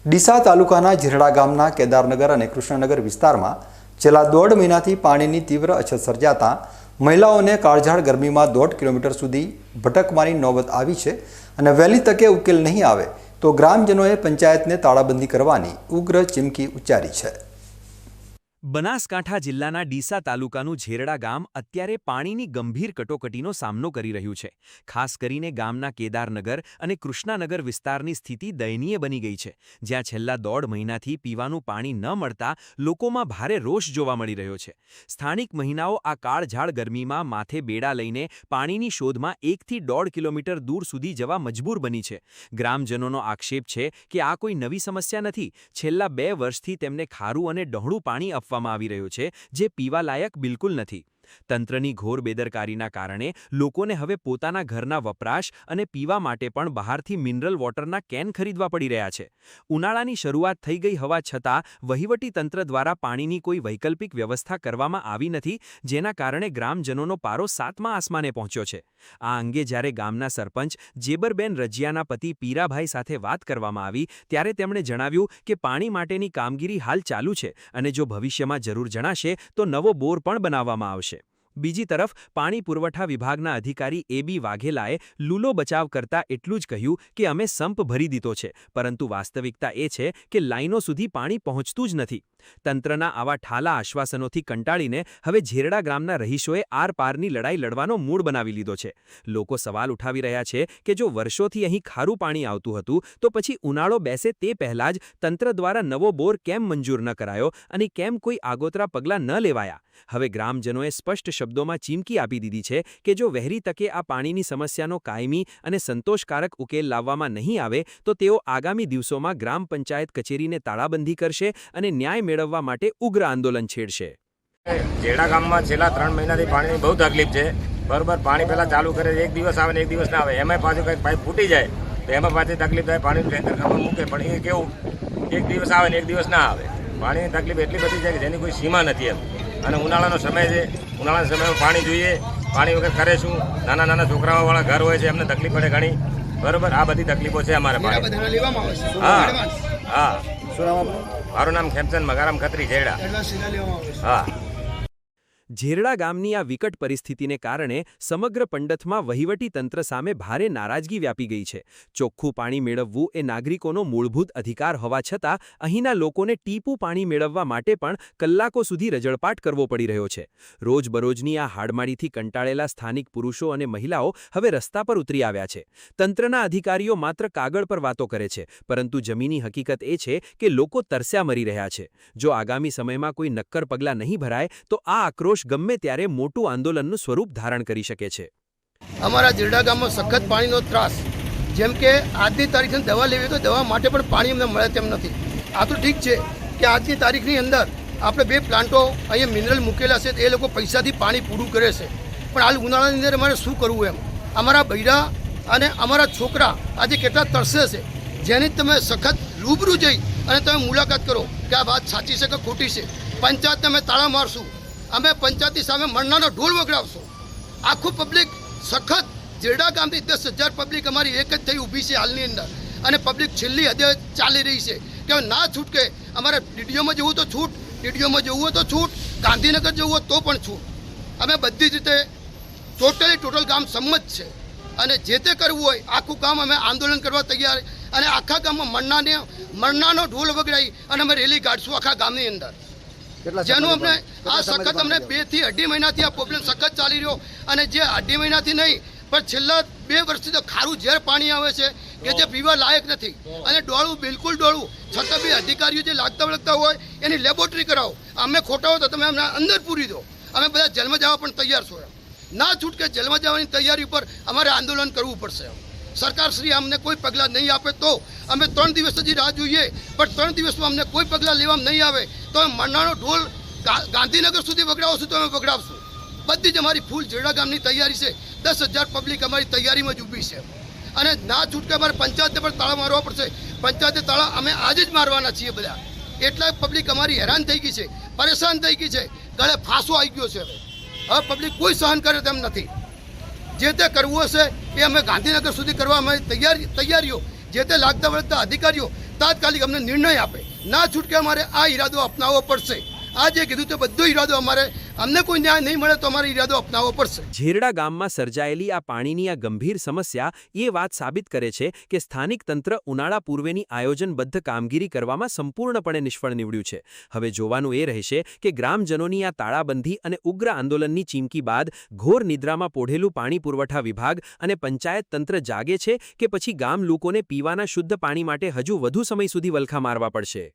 ડીસા તાલુકાના ઝીરડા ગામના કેદારનગર અને કૃષ્ણનગર વિસ્તારમાં છેલ્લા 1.5 મહિનાથી પાણીની તીવ્ર અછત સર્જાતા મહિલાઓને કાળઝાળ ગરમીમાં 1.5 કિલોમીટર સુધી ભટકવાની નોબત આવી છે અને વહેલી તકે ઉકેલ નહીં આવે તો ગ્રામજનોએ પંચાયતને તાળાબંધી કરવાની ઉગ્ર ચીમકી ઉચ્ચારી છે। બનાસકાંઠા જિલ્લાના ડીસા તાલુકાનું ઝેરડા ગામ અત્યારે પાણીની ગંભીર કટોકટીનો સામનો કરી રહ્યું છે। ખાસ કરીને ગામના કેદારનગર અને કૃષ્ણાનગર વિસ્તારની સ્થિતિ દયનીય બની ગઈ છે, જ્યાં છેલ્લા 1.5 મહિનાથી પીવાનું પાણી ન મળતા લોકોમાં ભારે રોષ જોવા મળી રહ્યો છે। સ્થાનિક મહિલાઓ આ કાળઝાળ ગરમીમાં માથે બેડા લઈને પાણીની શોધમાં 1 થી 1.5 કિલોમીટર દૂર સુધી જવા મજબૂર બની છે। ગ્રામજનોનો આક્ષેપ છે કે આ કોઈ નવી સમસ્યા નથી। છેલ્લા 2 વર્ષથી તેમને ખારું અને ડહોળું પાણી આપવામાં આવી રહ્યું છે, જે પીવા લાયક બિલકુલ નથી। તંત્રની ઘોર બેદરકારીના કારણે લોકોને હવે પોતાના ઘરના વપરાશ અને પીવા માટે પણ બહારથી મિનરલ વોટરના કેન ખરીદવા પડી રહ્યા છે। ઉનાળાની શરૂઆત થઈ ગઈ હોવા છતાં વહીવટી તંત્ર દ્વારા પાણીની કોઈ વૈકલ્પિક વ્યવસ્થા કરવામાં આવી નથી, જેના કારણે ગ્રામજનોનો પારો 7મા આસમાને પહોંચ્યો છે। આ અંગે જ્યારે ગામના સરપંચ જેબરબેન રજિયાના પતિ પીરાભાઈ સાથે વાત કરવામાં આવી ત્યારે તેમણે જણાવ્યું કે પાણી માટેની કામગીરી હાલ ચાલુ છે અને જો ભવિષ્યમાં જરૂર જણાશે તો નવો બોર પણ બનાવવામાં આવશે। બીજી તરફ પાણી પુરવઠા વિભાગના અધિકારી એબી વાઘેલાએ લૂલો બચાવ કરતા એટલું જ કહ્યું કે અમે સંપ ભરી દીધો છે, પરંતુ વાસ્તવિકતા એ છે કે લાઈનો સુધી પાણી પહોંચતું જ નથી। તંત્રના આવા ઠાલા આશ્વાસનોથી કંટાળીને હવે ઝેરડા ગામના રહીશોએ આરપારની લડાઈ લડવાનો મૂડ બનાવી લીધો છે। લોકો સવાલ ઉઠાવી રહ્યા છે કે જો વર્ષોથી અહીં ખારું પાણી આવતું હતું તો પછી ઉનાળો બેસે તે પહેલાં જ તંત્ર દ્વારા નવો બોર કેમ મંજૂર ન કરાયો અને કેમ કોઈ આગોતરા પગલાં ન લેવાયા? હવે ગ્રામજનોએ સ્પષ્ટ શબ્દોમાં ચીમકી આપી દીધી છે કે જો વહેલી તકે આ પાણીની સમસ્યાનો કાયમી અને સંતોષકારક ઉકેલ લાવવામાં નહીં આવે તો તેઓ આગામી દિવસોમાં ગ્રામ પંચાયત કચેરીને તાળાબંધી કરશે અને ન્યાય મેળવવા માટે ઉગ્ર આંદોલન છેડશે। ઝેરડા ગામમાં છેલ્લા 3 મહિનાથી પાણીની બહુ તકલીફ છે। બરોબર, પાણી પહેલાં ચાલુ કરે, એક દિવસ આવે ને એક દિવસ ના આવે, એમાં પાછું કંઈક પાઇપ ફૂટી જાય તો એમાં પાછી તકલીફ થાય। પાણીનું ટેન્કર ગામમાં મૂકે પણ એ કેવું એક દિવસ આવે ને એક દિવસ ના આવે। પાણીની તકલીફ એટલી બધી છે કે જેની કોઈ સીમા નથી એમ। અને ઉનાળાનો સમય છે, ઉનાળાના સમયમાં પાણી જોઈએ, પાણી વગર કરે શું? નાના નાના છોકરાઓવાળા ઘર હોય છે, એમને તકલીફ પડે ઘણી। બરોબર, આ બધી તકલીફો છે અમારે પાણી। હા, મારું નામ ખેમચંદ મગારામ ખત્રી, ઝેરડા। હા। ઝેરડા ગામની આ વિકટ પરિસ્થિતિને કારણે સમગ્ર પંડતમાં વહીવટી તંત્ર સામે ભારે નારાજગી વ્યાપી ગઈ છે। ચોખ્ખું પાણી મેળવવું એ નાગરિકોનો મૂળભૂત અધિકાર હોવા છતાં અહીંના લોકોને ટીપું પાણી મેળવવા માટે પણ કલાકો સુધી રજળપાટ કરવો પડી રહ્યો છે। રોજબરોજની આ હાડમાળીથી કંટાળેલા સ્થાનિક પુરુષો અને મહિલાઓ હવે રસ્તા પર ઉતરી આવ્યા છે। તંત્રના અધિકારીઓ માત્ર કાગળ પર વાતો કરે છે, પરંતુ જમીની હકીકત એ છે કે લોકો તરસ્યા મરી રહ્યા છે। જો આગામી સમયમાં કોઈ નક્કર પગલાં નહીં ભરાય તો આ આક્રોશ ગમે ત્યારે મોટું આંદોલનનું સ્વરૂપ ધારણ કરી શકે છે। અમારા ઝેરડા ગામમાં સખત પાણીનો ત્રાસ, જેમ કે આજની તારીખની દવા લેવી તો દવા માટે પણ પાણી અમને મળે તેમ નથી। આ તો ઠીક છે કે આજની તારીખની અંદર આપણે 2 પ્લાન્ટો અહીંયા મિનરલ મૂકેલા છે, એ લોકો પૈસાથી પાણી પૂરું કરે છે, પણ હાલ ઉનાળાની અંદર અમારે શું કરવું એમ? અમારા બૈરા અને અમારા છોકરા આજે કેટલા તરસે છે, જેની તમે સખત રૂબરૂ જઈ અને તમે મુલાકાત કરો કે આ વાત સાચી છે કે ખોટી છે। પંચાયતને અમે તાળા મારશું, અમે પંચાયતની સામે મરનાનો ઢોલ વગડાવશું। આખું પબ્લિક સખત ઝેરડા ગામથી 10,000 પબ્લિક અમારી એક જ થઈ ઊભી છે હાલની અંદર, અને પબ્લિક છેલ્લી હદે ચાલી રહી છે કે ના છૂટકે। અમારે ડીડીઓમાં જવું તો છૂટ, ડીડીઓમાં જવું હોય તો છૂટ, ગાંધીનગર જવું હોય તો પણ છૂટ। અમે બધી જ રીતે ટોટલ ગામ સંમત છે અને જે તે કરવું હોય આખું ગામ અમે આંદોલન કરવા તૈયાર, અને આખા ગામમાં મરનાનો ઢોલ વગડાવી અને અમે રેલી કાઢશું આખા ગામની અંદર। જેનું અમને આ સખત અમને 2 થી 2.5 મહિનાથી આ પ્રોબ્લેમ સખત ચાલી રહ્યો, અને જે 2.5 મહિનાથી નહીં પણ છેલ્લા 2 વર્ષથી તો ખારું ઝેર પાણી આવે છે કે જે પીવા લાયક નથી, અને ડોળું બિલકુલ ડોળું, છતાં બી અધિકારીઓ જે લાગતા વળગતા હોય એની લેબોરેટરી કરાવો। અમે ખોટા હોય તો તમે અમને અંદર પૂરી દો, અમે બધા જેલમાં જવા પણ તૈયાર છો। ના છૂટકે જેલમાં જવાની તૈયારી ઉપર અમારે આંદોલન કરવું પડશે। સરકારશ્રી અમને કોઈ પગલાં નહીં આપે તો અમે 3 દિવસ સુધી રાહ જોઈએ, પણ 3 દિવસમાં અમને કોઈ પગલાં લેવામાં નહીં આવે તો અમે મરનાનો ઢોલ ગાંધીનગર સુધી વગડાવશું તો અમે વગડાવશું। બધી જ અમારી ફૂલ ઝેરડા ગામની તૈયારી છે, 10,000 પબ્લિક અમારી તૈયારીમાં જ ઊભી છે, અને ના છૂટકે અમારે પંચાયતને પણ તાળા મારવા પડશે। પંચાયતે તાળા અમે આજે જ મારવાના છીએ બધા, એટલા પબ્લિક અમારી હેરાન થઈ ગઈ છે, પરેશાન થઈ ગઈ છે, ગળે ફાંસો આવી ગયો છે। હવે પબ્લિક કોઈ સહન કરે તેમ નથી। જે તે કરવું હશે એ અમે ગાંધીનગર સુધી કરવા અમારી તૈયારીઓ, જે તે લાગતા વળગતા અધિકારીઓ તાત્કાલિક અમને નિર્ણય આપે. ના છૂટકે અમારે આ ઈરાદો અપનાવવો પડશે. આ જે કીધું તે બધો ઈરાદો અમને કોઈ ન્યાય નહીં મળે તો અમારે ઈરાદો અપનાવવો પડશે. ઝેરડા ગામમાં સર્જાયેલી આ પાણીની આ ગંભીર સમસ્યા એ વાત સાબિત કરે છે કે સ્થાનિક તંત્ર ઉનાળા પૂર્વેની આયોજનબદ્ધ કામગીરી કરવામાં સંપૂર્ણપણે નિષ્ફળ નીવડ્યું છે. હવે જોવાનું એ રહેશે કે ગ્રામજનોની આ તાળાબંધી અને ઉગ્ર આંદોલનની ચીમકી બાદ ઘોર નિદ્રામાં પોઢેલું પાણી પુરવઠા વિભાગ અને પંચાયત તંત્ર જાગે છે કે પછી ગામ લોકોને પીવાના શુદ્ધ પાણી માટે હજુ વધુ સમય સુધી વલખા મારવા પડશે.